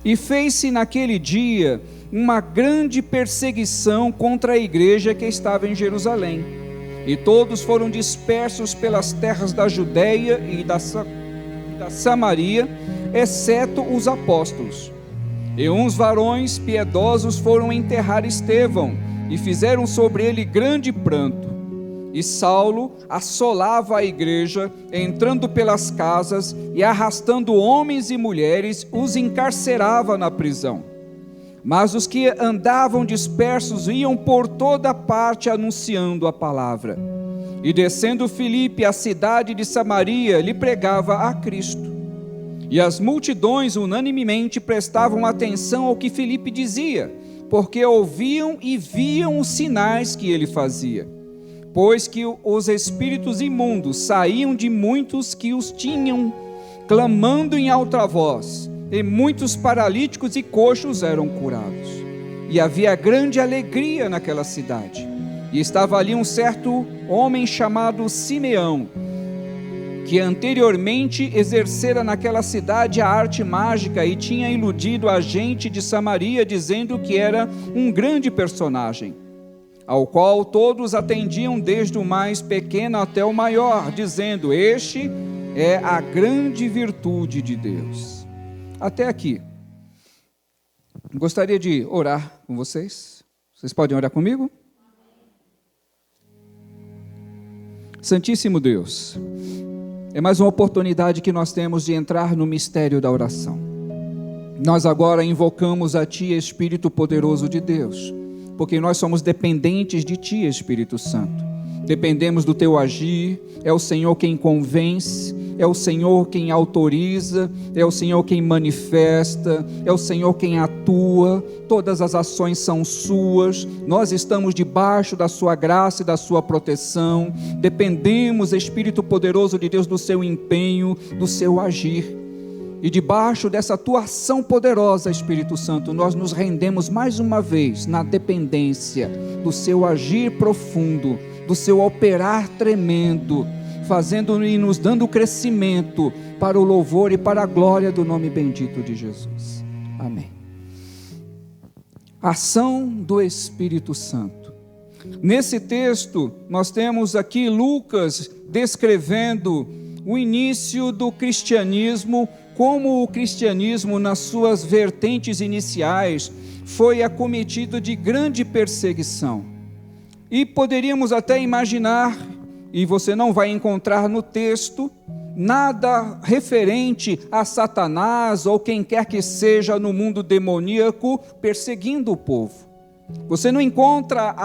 E fez-se naquele dia uma grande perseguição contra a igreja que estava em Jerusalém. E todos foram dispersos pelas terras da Judeia e da Samaria, exceto os apóstolos. E uns varões piedosos foram enterrar Estevão, e fizeram sobre ele grande pranto. E Saulo assolava a igreja, entrando pelas casas e arrastando homens e mulheres, os encarcerava na prisão. Mas os que andavam dispersos iam por toda parte anunciando a palavra. E descendo Filipe à cidade de Samaria, lhe pregava a Cristo. E as multidões unanimemente prestavam atenção ao que Filipe dizia, porque ouviam e viam os sinais que ele fazia. Pois que os espíritos imundos saíam de muitos que os tinham, clamando em alta voz, e muitos paralíticos e coxos eram curados. E havia grande alegria naquela cidade. E estava ali um certo homem chamado Simeão, que anteriormente exercera naquela cidade a arte mágica e tinha iludido a gente de Samaria, dizendo que era um grande personagem, ao qual todos atendiam, desde o mais pequeno até o maior, dizendo: este é a grande virtude de Deus. Até aqui. Gostaria de orar com vocês. Vocês podem orar comigo? Santíssimo Deus, é mais uma oportunidade que nós temos de entrar no mistério da oração. Nós agora invocamos a Ti, Espírito poderoso de Deus, porque nós somos dependentes de Ti, Espírito Santo. Dependemos do Teu agir. É o Senhor quem convence, é o Senhor quem autoriza, é o Senhor quem manifesta, é o Senhor quem atua. Todas as ações são Suas. Nós estamos debaixo da Sua graça e da Sua proteção. Dependemos, Espírito poderoso de Deus, do Seu empenho, do Seu agir. E debaixo dessa Tua ação poderosa, Espírito Santo, nós nos rendemos mais uma vez na dependência do Seu agir profundo, do Seu operar tremendo, fazendo e nos dando crescimento para o louvor e para a glória do nome bendito de Jesus. Amém. Ação do Espírito Santo. Nesse texto, nós temos aqui Lucas descrevendo o início do cristianismo, como o cristianismo, nas suas vertentes iniciais, foi acometido de grande perseguição. E poderíamos até imaginar, e você não vai encontrar no texto, nada referente a Satanás ou quem quer que seja no mundo demoníaco perseguindo o povo. Você não encontra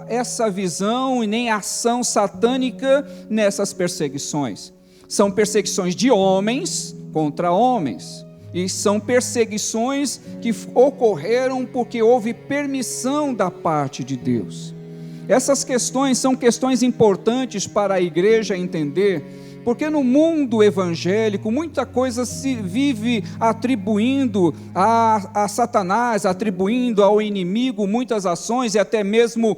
essa visão e nem ação satânica nessas perseguições. São perseguições de homens contra homens, e são perseguições que ocorreram porque houve permissão da parte de Deus. Essas questões são questões importantes para a igreja entender, porque no mundo evangélico muita coisa se vive atribuindo a Satanás, atribuindo ao inimigo muitas ações e até mesmo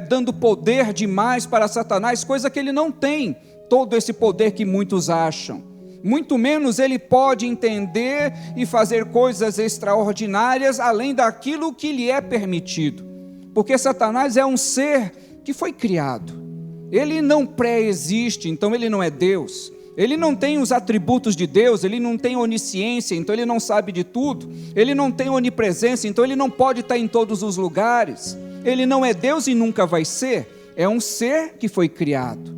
dando poder demais para Satanás, coisa que ele não tem, todo esse poder que muitos acham. Muito menos ele pode entender e fazer coisas extraordinárias além daquilo que lhe é permitido. Porque Satanás é um ser que foi criado. Ele não pré-existe, então ele não é Deus. Ele não tem os atributos de Deus, ele não tem onisciência, então ele não sabe de tudo. Ele não tem onipresença, então ele não pode estar em todos os lugares. Ele não é Deus e nunca vai ser. É um ser que foi criado.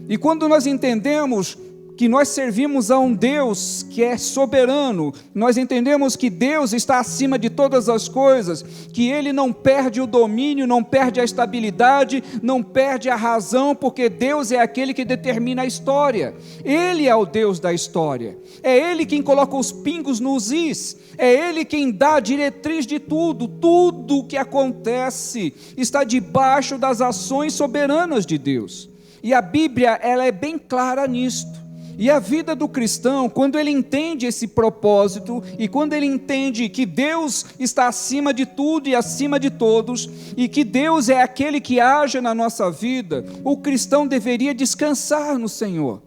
E quando nós entendemos que nós servimos a um Deus que é soberano, nós entendemos que Deus está acima de todas as coisas, que Ele não perde o domínio, não perde a estabilidade, não perde a razão, porque Deus é aquele que determina a história. Ele é o Deus da história, é Ele quem coloca os pingos nos is, é Ele quem dá a diretriz de tudo. Tudo que acontece está debaixo das ações soberanas de Deus, e a Bíblia ela é bem clara nisto. E a vida do cristão, quando ele entende esse propósito, e quando ele entende que Deus está acima de tudo e acima de todos, e que Deus é aquele que age na nossa vida, o cristão deveria descansar no Senhor.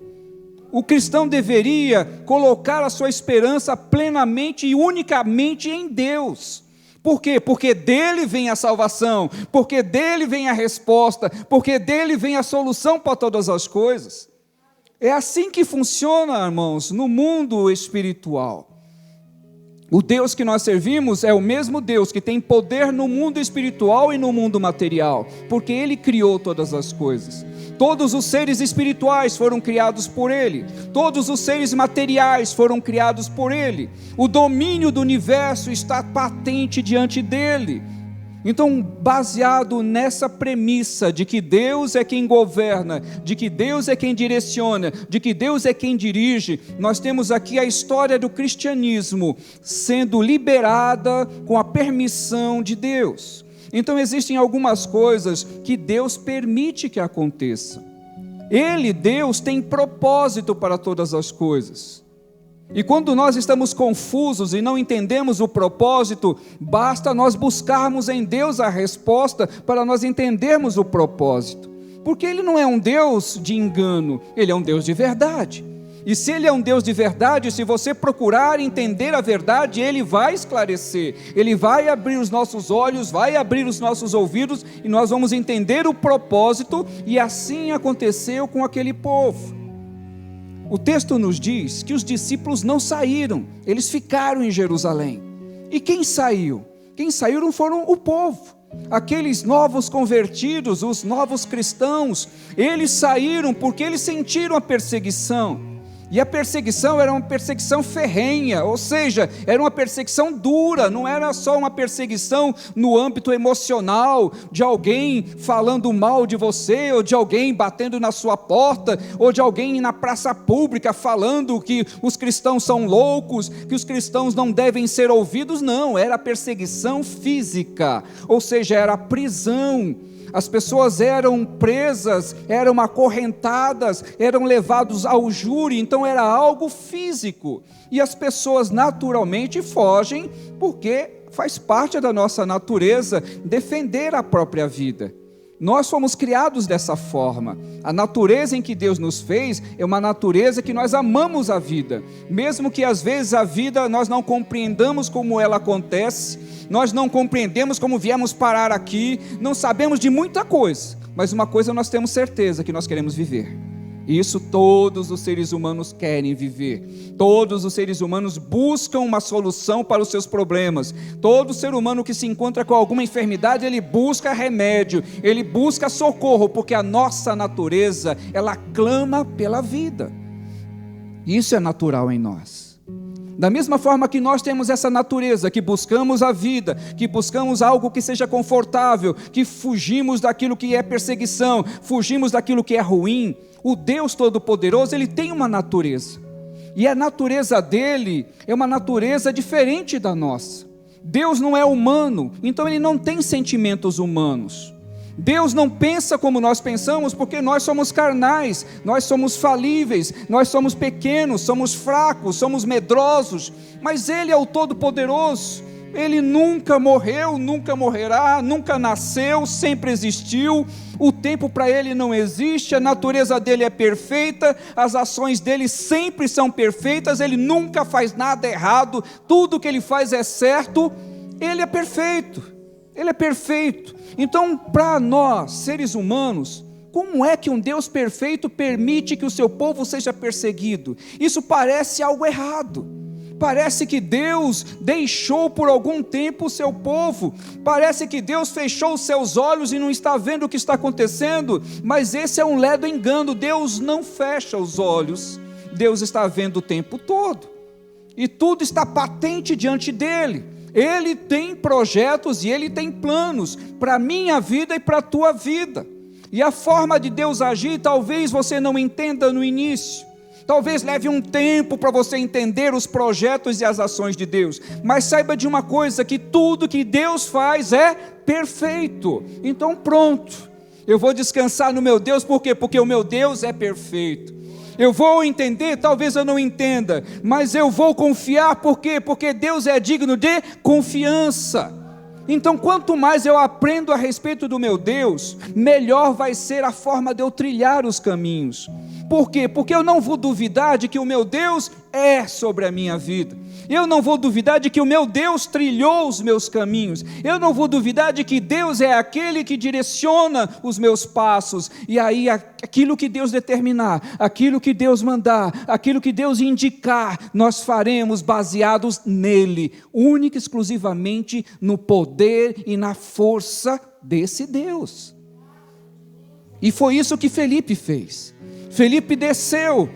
O cristão deveria colocar a sua esperança plenamente e unicamente em Deus. Por quê? Porque dele vem a salvação, porque dele vem a resposta, porque dele vem a solução para todas as coisas. É assim que funciona, irmãos, no mundo espiritual. O Deus que nós servimos é o mesmo Deus que tem poder no mundo espiritual e no mundo material, porque Ele criou todas as coisas. Todos os seres espirituais foram criados por Ele, todos os seres materiais foram criados por Ele. O domínio do universo está patente diante dEle. Então, baseado nessa premissa de que Deus é quem governa, de que Deus é quem direciona, de que Deus é quem dirige, nós temos aqui a história do cristianismo sendo liberada com a permissão de Deus. Então, existem algumas coisas que Deus permite que aconteçam. Ele, Deus, tem propósito para todas as coisas. E quando nós estamos confusos e não entendemos o propósito, basta nós buscarmos em Deus a resposta para nós entendermos o propósito. Porque Ele não é um Deus de engano, Ele é um Deus de verdade. E se Ele é um Deus de verdade, se você procurar entender a verdade, Ele vai esclarecer, Ele vai abrir os nossos olhos, vai abrir os nossos ouvidos, e nós vamos entender o propósito, e assim aconteceu com aquele povo. O texto nos diz que os discípulos não saíram, eles ficaram em Jerusalém. E quem saiu? Quem saíram foram o povo. Aqueles novos convertidos, os novos cristãos, eles saíram porque eles sentiram a perseguição. E a perseguição era uma perseguição ferrenha, ou seja, era uma perseguição dura, não era só uma perseguição no âmbito emocional, de alguém falando mal de você, ou de alguém batendo na sua porta, ou de alguém na praça pública falando que os cristãos são loucos, que os cristãos não devem ser ouvidos. Não, era perseguição física, ou seja, era prisão. As pessoas eram presas, eram acorrentadas, eram levados ao júri, então era algo físico. E as pessoas naturalmente fogem, porque faz parte da nossa natureza defender a própria vida. Nós fomos criados dessa forma. A natureza em que Deus nos fez é uma natureza que nós amamos a vida. Mesmo que às vezes a vida nós não compreendamos como ela acontece, nós não compreendemos como viemos parar aqui, não sabemos de muita coisa, mas uma coisa nós temos certeza, que nós queremos viver. E isso todos os seres humanos querem viver. Todos os seres humanos buscam uma solução para os seus problemas. Todo ser humano que se encontra com alguma enfermidade, ele busca remédio, ele busca socorro, porque a nossa natureza, ela clama pela vida. Isso é natural em nós. Da mesma forma que nós temos essa natureza, que buscamos a vida, que buscamos algo que seja confortável, que fugimos daquilo que é perseguição, fugimos daquilo que é ruim, o Deus Todo-Poderoso, Ele tem uma natureza. E a natureza dele é uma natureza diferente da nossa. Deus não é humano, então Ele não tem sentimentos humanos. Deus não pensa como nós pensamos, porque nós somos carnais, nós somos falíveis, nós somos pequenos, somos fracos, somos medrosos, mas Ele é o Todo-Poderoso. Ele nunca morreu, nunca morrerá, nunca nasceu, sempre existiu. O tempo para Ele não existe, a natureza dEle é perfeita, as ações dEle sempre são perfeitas, Ele nunca faz nada errado, tudo que Ele faz é certo. Ele é perfeito, Ele é perfeito. Então, para nós, seres humanos, como é que um Deus perfeito permite que o seu povo seja perseguido? Isso parece algo errado. Parece que Deus deixou por algum tempo o seu povo, parece que Deus fechou os seus olhos e não está vendo o que está acontecendo, mas esse é um ledo engano. Deus não fecha os olhos, Deus está vendo o tempo todo, e tudo está patente diante dEle. Ele tem projetos e Ele tem planos para a minha vida e para a tua vida, e a forma de Deus agir, talvez você não entenda no início, talvez leve um tempo para você entender os projetos e as ações de Deus, mas saiba de uma coisa, que tudo que Deus faz é perfeito. Então pronto, eu vou descansar no meu Deus. Por quê? Porque o meu Deus é perfeito. Eu vou entender, talvez eu não entenda, mas eu vou confiar. Por quê? Porque Deus é digno de confiança. Então, quanto mais eu aprendo a respeito do meu Deus, melhor vai ser a forma de eu trilhar os caminhos. Por quê? Porque eu não vou duvidar de que o meu Deus é sobre a minha vida. Eu não vou duvidar de que o meu Deus trilhou os meus caminhos. Eu não vou duvidar de que Deus é aquele que direciona os meus passos. E aí, aquilo que Deus determinar, aquilo que Deus mandar, aquilo que Deus indicar, nós faremos baseados nele, única e exclusivamente no poder e na força desse Deus. E foi isso que Felipe fez. Felipe desceu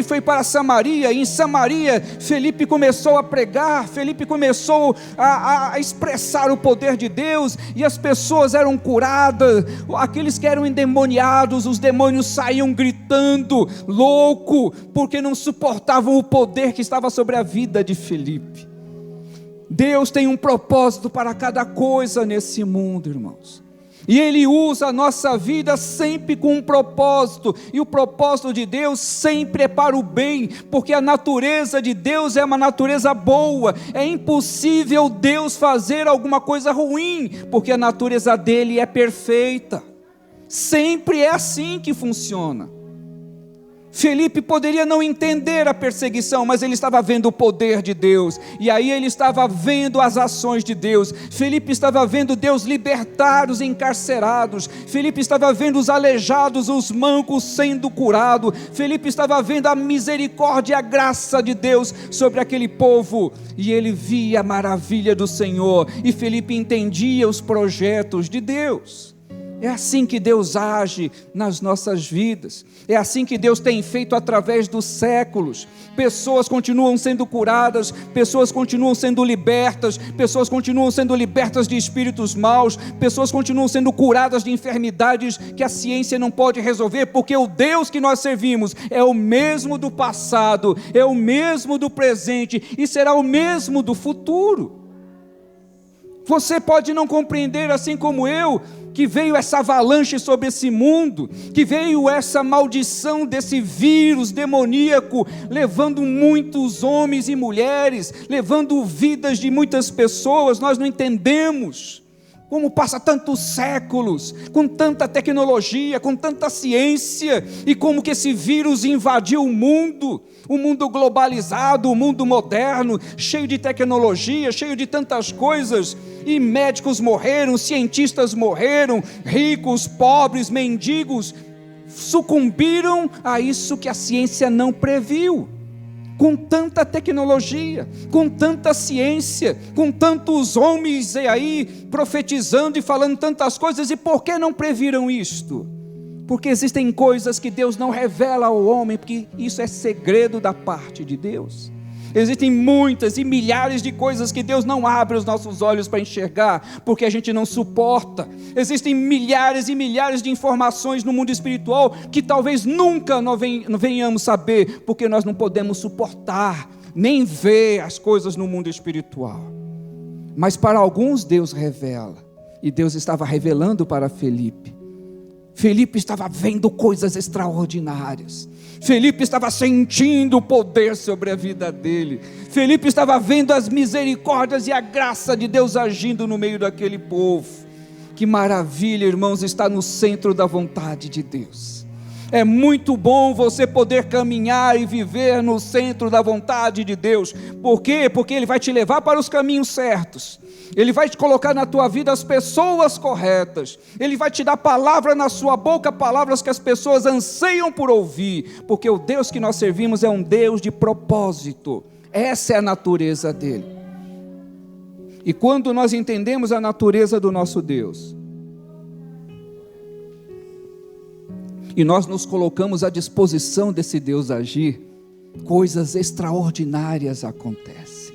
e foi para Samaria, e em Samaria Felipe começou a pregar, Felipe começou a expressar o poder de Deus, e as pessoas eram curadas, aqueles que eram endemoniados, os demônios saíam gritando, louco, porque não suportavam o poder que estava sobre a vida de Felipe. Deus tem um propósito para cada coisa nesse mundo, irmãos. E Ele usa a nossa vida sempre com um propósito, e o propósito de Deus sempre é para o bem, porque a natureza de Deus é uma natureza boa. É impossível Deus fazer alguma coisa ruim, porque a natureza dele é perfeita. Sempre é assim que funciona. Felipe poderia não entender a perseguição, mas ele estava vendo o poder de Deus, e aí ele estava vendo as ações de Deus. Felipe estava vendo Deus libertar os encarcerados, Felipe estava vendo os aleijados, os mancos sendo curados, Felipe estava vendo a misericórdia e a graça de Deus sobre aquele povo, e ele via a maravilha do Senhor, e Felipe entendia os projetos de Deus. É assim que Deus age nas nossas vidas, é assim que Deus tem feito através dos séculos. Pessoas continuam sendo curadas, pessoas continuam sendo libertas, pessoas continuam sendo libertas de espíritos maus, pessoas continuam sendo curadas de enfermidades que a ciência não pode resolver, porque o Deus que nós servimos é o mesmo do passado, é o mesmo do presente e será o mesmo do futuro. Você pode não compreender, assim como eu, que veio essa avalanche sobre esse mundo, que veio essa maldição desse vírus demoníaco, levando muitos homens e mulheres, levando vidas de muitas pessoas. Nós não entendemos como passa tantos séculos, com tanta tecnologia, com tanta ciência, e como que esse vírus invadiu o mundo globalizado, o mundo moderno, cheio de tecnologia, cheio de tantas coisas, e médicos morreram, cientistas morreram, ricos, pobres, mendigos, sucumbiram a isso que a ciência não previu. Com tanta tecnologia, com tanta ciência, com tantos homens aí profetizando e falando tantas coisas, e por que não previram isto? Porque existem coisas que Deus não revela ao homem, porque isso é segredo da parte de Deus. Existem muitas e milhares de coisas que Deus não abre os nossos olhos para enxergar, porque a gente não suporta. Existem milhares e milhares de informações no mundo espiritual que talvez nunca nós venhamos saber, porque nós não podemos suportar, nem ver as coisas no mundo espiritual. Mas para alguns Deus revela, e Deus estava revelando para Felipe. Felipe estava vendo coisas extraordinárias. Felipe estava sentindo o poder sobre a vida dele. Felipe estava vendo as misericórdias e a graça de Deus agindo no meio daquele povo. Que maravilha, irmãos, estar no centro da vontade de Deus. É muito bom você poder caminhar e viver no centro da vontade de Deus. Por quê? Porque Ele vai te levar para os caminhos certos. Ele vai te colocar na tua vida as pessoas corretas. Ele vai te dar palavra na sua boca, palavras que as pessoas anseiam por ouvir. Porque o Deus que nós servimos é um Deus de propósito. Essa é a natureza dele. E quando nós entendemos a natureza do nosso Deus, e nós nos colocamos à disposição desse Deus agir, coisas extraordinárias acontecem.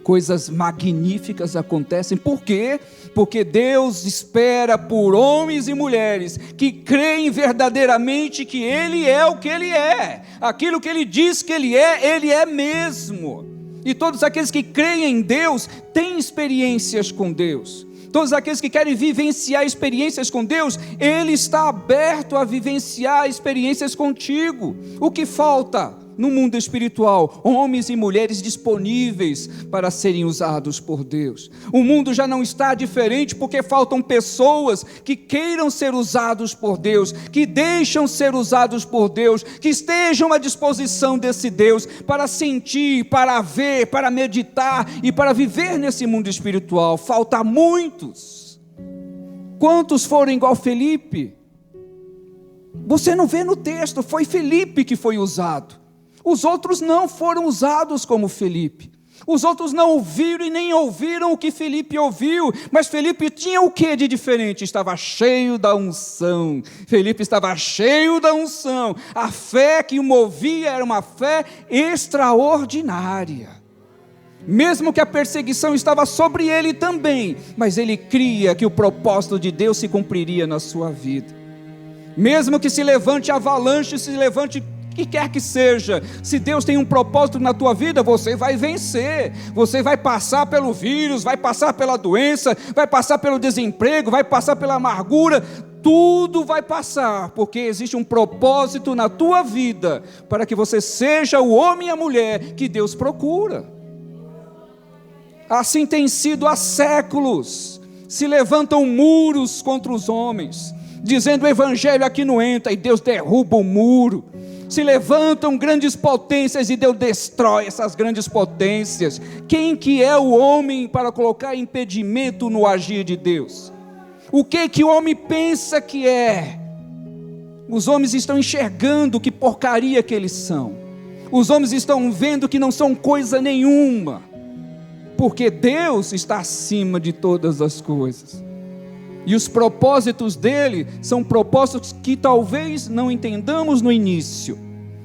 Coisas magníficas acontecem. Por quê? Porque Deus espera por homens e mulheres que creem verdadeiramente que Ele é o que Ele é. Aquilo que Ele diz que Ele é mesmo. E todos aqueles que creem em Deus têm experiências com Deus. Todos aqueles que querem vivenciar experiências com Deus, Ele está aberto a vivenciar experiências contigo. O que falta? no mundo espiritual homens e mulheres disponíveis para serem usados por Deus. O mundo já não está diferente porque faltam pessoas que queiram ser usados por Deus, que deixam ser usados por Deus, que estejam à disposição desse Deus para sentir, para ver, para meditar e para viver nesse mundo espiritual. Falta muitos. Quantos foram igual Felipe? Você não vê no texto, foi Felipe que foi usado. Os outros não foram usados como Felipe. Os outros não ouviram e nem ouviram o que Felipe ouviu. Mas Felipe tinha o que de diferente? Estava cheio da unção. Felipe estava cheio da unção. A fé que o movia era uma fé extraordinária. Mesmo que a perseguição estava sobre ele também, mas ele cria que o propósito de Deus se cumpriria na sua vida. Mesmo que se levante avalanche, se levante o que quer que seja, se Deus tem um propósito na tua vida, você vai vencer. Você vai passar pelo vírus, vai passar pela doença, vai passar pelo desemprego, vai passar pela amargura. Tudo vai passar, porque existe um propósito na tua vida, para que você seja o homem e a mulher que Deus procura. Assim tem sido há séculos. Se levantam muros contra os homens, dizendo: o evangelho aqui não entra, e Deus derruba o muro. Se levantam grandes potências e Deus destrói essas grandes potências. Quem que é o homem para colocar impedimento no agir de Deus? O que o homem pensa que é? Os homens estão enxergando que porcaria que eles são. Os homens estão vendo que não são coisa nenhuma, porque Deus está acima de todas as coisas. E os propósitos dele são propósitos que talvez não entendamos no início.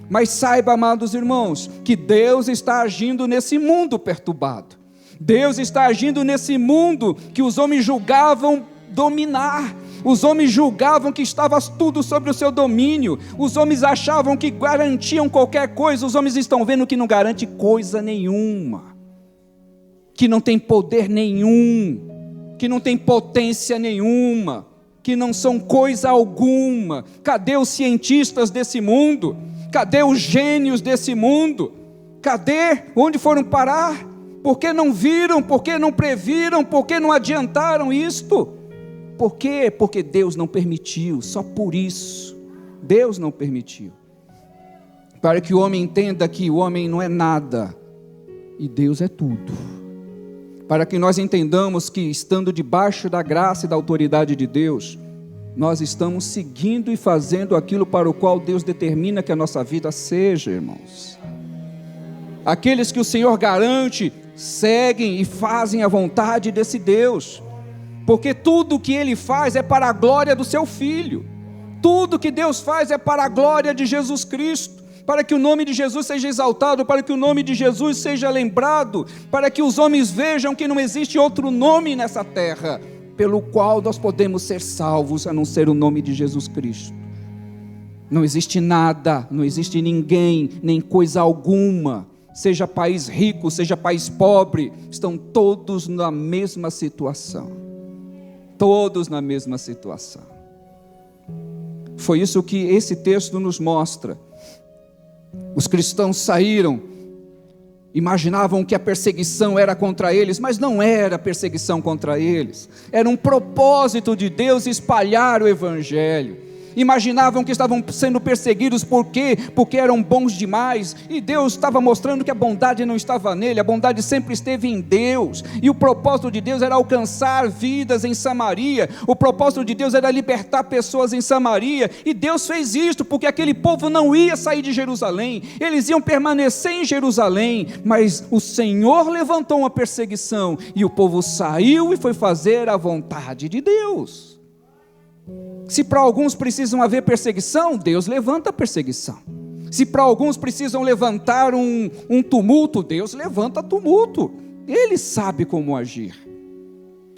Mas saiba, amados irmãos, que Deus está agindo nesse mundo perturbado. Deus está agindo nesse mundo que os homens julgavam dominar. Os homens julgavam que estava tudo sobre o seu domínio. Os homens achavam que garantiam qualquer coisa. Os homens estão vendo que não garante coisa nenhuma, que não tem poder nenhum, que não tem potência nenhuma, que não são coisa alguma. Cadê os cientistas desse mundo? Cadê os gênios desse mundo? Cadê? Onde foram parar? Por que não viram? Por que não previram? Por que não adiantaram isto? Por quê? Porque Deus não permitiu, só por isso. Deus não permitiu. Para que o homem entenda que o homem não é nada e Deus é tudo. Para que nós entendamos que, estando debaixo da graça e da autoridade de Deus, nós estamos seguindo e fazendo aquilo para o qual Deus determina que a nossa vida seja, irmãos. Aqueles que o Senhor garante, seguem e fazem a vontade desse Deus, porque tudo que Ele faz é para a glória do Seu Filho. Tudo que Deus faz é para a glória de Jesus Cristo, para que o nome de Jesus seja exaltado, para que o nome de Jesus seja lembrado, para que os homens vejam que não existe outro nome nessa terra, pelo qual nós podemos ser salvos, a não ser o nome de Jesus Cristo. Não existe nada, não existe ninguém, nem coisa alguma, seja país rico, seja país pobre, estão todos na mesma situação. Todos na mesma situação. Foi isso que esse texto nos mostra. Os cristãos saíram, imaginavam que a perseguição era contra eles, mas não era perseguição contra eles, era um propósito de Deus espalhar o evangelho. Imaginavam que estavam sendo perseguidos porque eram bons demais, e Deus estava mostrando que a bondade não estava nele, a bondade sempre esteve em Deus, e o propósito de Deus era alcançar vidas em Samaria, o propósito de Deus era libertar pessoas em Samaria, e Deus fez isto porque aquele povo não ia sair de Jerusalém, eles iam permanecer em Jerusalém, mas o Senhor levantou uma perseguição, e o povo saiu e foi fazer a vontade de Deus. Se para alguns precisam haver perseguição, Deus levanta a perseguição. Se para alguns precisam levantar um tumulto, Deus levanta tumulto. Ele sabe como agir.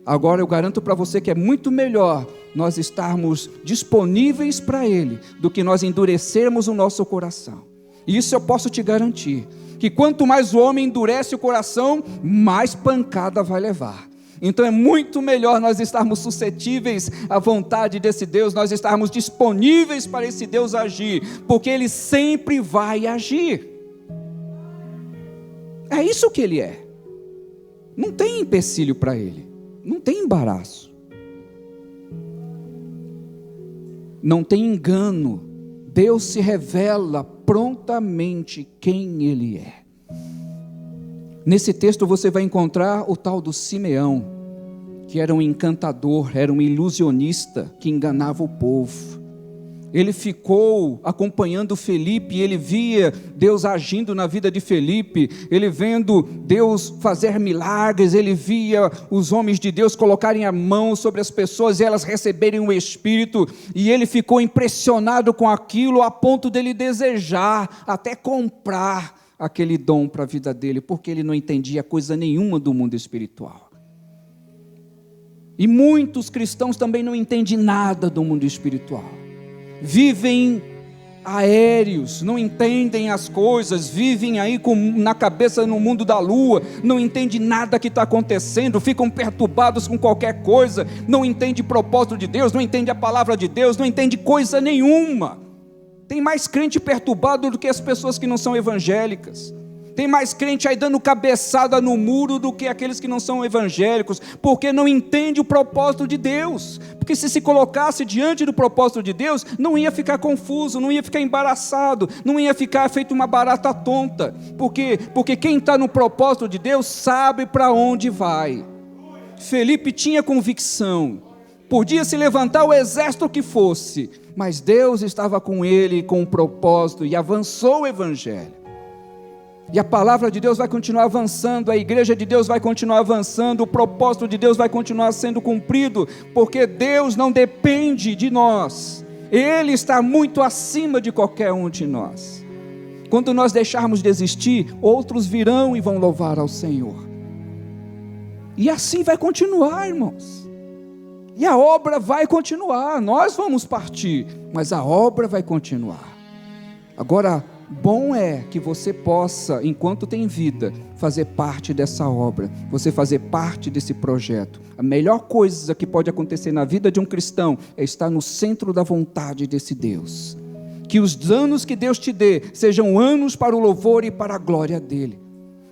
Agora eu garanto para você que é muito melhor nós estarmos disponíveis para Ele, do que nós endurecermos o nosso coração. Isso eu posso te garantir, que quanto mais o homem endurece o coração, mais pancada vai levar. Então é muito melhor nós estarmos suscetíveis à vontade desse Deus, nós estarmos disponíveis para esse Deus agir, porque Ele sempre vai agir. É isso que ele é. Não tem empecilho para ele. Não tem embaraço. Não tem engano. Deus se revela prontamente quem ele é. Nesse texto você vai encontrar o tal do Simeão, que era um encantador, era um ilusionista que enganava o povo. Ele ficou acompanhando Felipe e ele via Deus agindo na vida de Felipe, ele vendo Deus fazer milagres, ele via os homens de Deus colocarem a mão sobre as pessoas e elas receberem o Espírito, e ele ficou impressionado com aquilo a ponto dele desejar, até comprar aquele dom para a vida dele, porque ele não entendia coisa nenhuma do mundo espiritual. E muitos cristãos também não entendem nada do mundo espiritual. Vivem aéreos, não entendem as coisas, vivem aí na cabeça no mundo da lua, não entendem nada que está acontecendo, ficam perturbados com qualquer coisa, não entendem o propósito de Deus, não entendem a palavra de Deus, não entendem coisa nenhuma. Tem mais crente perturbado do que as pessoas que não são evangélicas. Tem mais crente aí dando cabeçada no muro do que aqueles que não são evangélicos, porque não entende o propósito de Deus. Porque se colocasse diante do propósito de Deus, não ia ficar confuso, não ia ficar embaraçado, não ia ficar feito uma barata tonta. Por quê? Porque quem está no propósito de Deus sabe para onde vai. Felipe tinha convicção, podia se levantar o exército que fosse, mas Deus estava com ele, com um propósito, e avançou o evangelho. E a palavra de Deus vai continuar avançando, a igreja de Deus vai continuar avançando, o propósito de Deus vai continuar sendo cumprido, porque Deus não depende de nós, Ele está muito acima de qualquer um de nós. Quando nós deixarmos de existir, outros virão e vão louvar ao Senhor. E assim vai continuar, irmãos. E a obra vai continuar, nós vamos partir, mas a obra vai continuar. Agora, bom é que você possa, enquanto tem vida, fazer parte dessa obra, você fazer parte desse projeto. A melhor coisa que pode acontecer na vida de um cristão é estar no centro da vontade desse Deus. Que os anos que Deus te dê sejam anos para o louvor e para a glória dEle.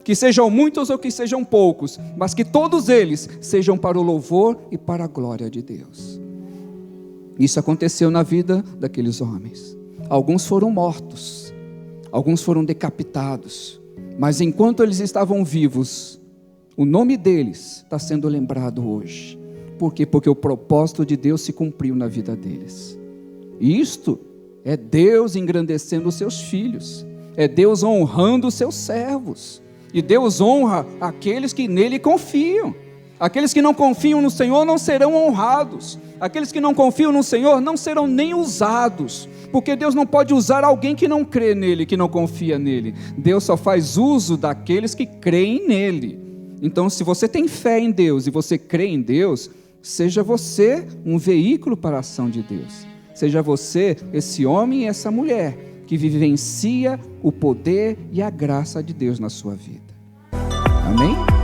Que sejam muitos ou que sejam poucos, mas que todos eles sejam para o louvor e para a glória de Deus. Isso aconteceu na vida daqueles homens. Alguns foram mortos, alguns foram decapitados, mas enquanto eles estavam vivos, o nome deles está sendo lembrado hoje. Por quê? Porque o propósito de Deus se cumpriu na vida deles. E isto é Deus engrandecendo os seus filhos, é Deus honrando os seus servos, e Deus honra aqueles que nele confiam. Aqueles que não confiam no Senhor não serão honrados, aqueles que não confiam no Senhor não serão nem usados, porque Deus não pode usar alguém que não crê nele, que não confia nele. Deus só faz uso daqueles que creem nele. Então, se você tem fé em Deus e você crê em Deus, seja você um veículo para a ação de Deus, seja você esse homem e essa mulher que vivencia o poder e a graça de Deus na sua vida. Amém?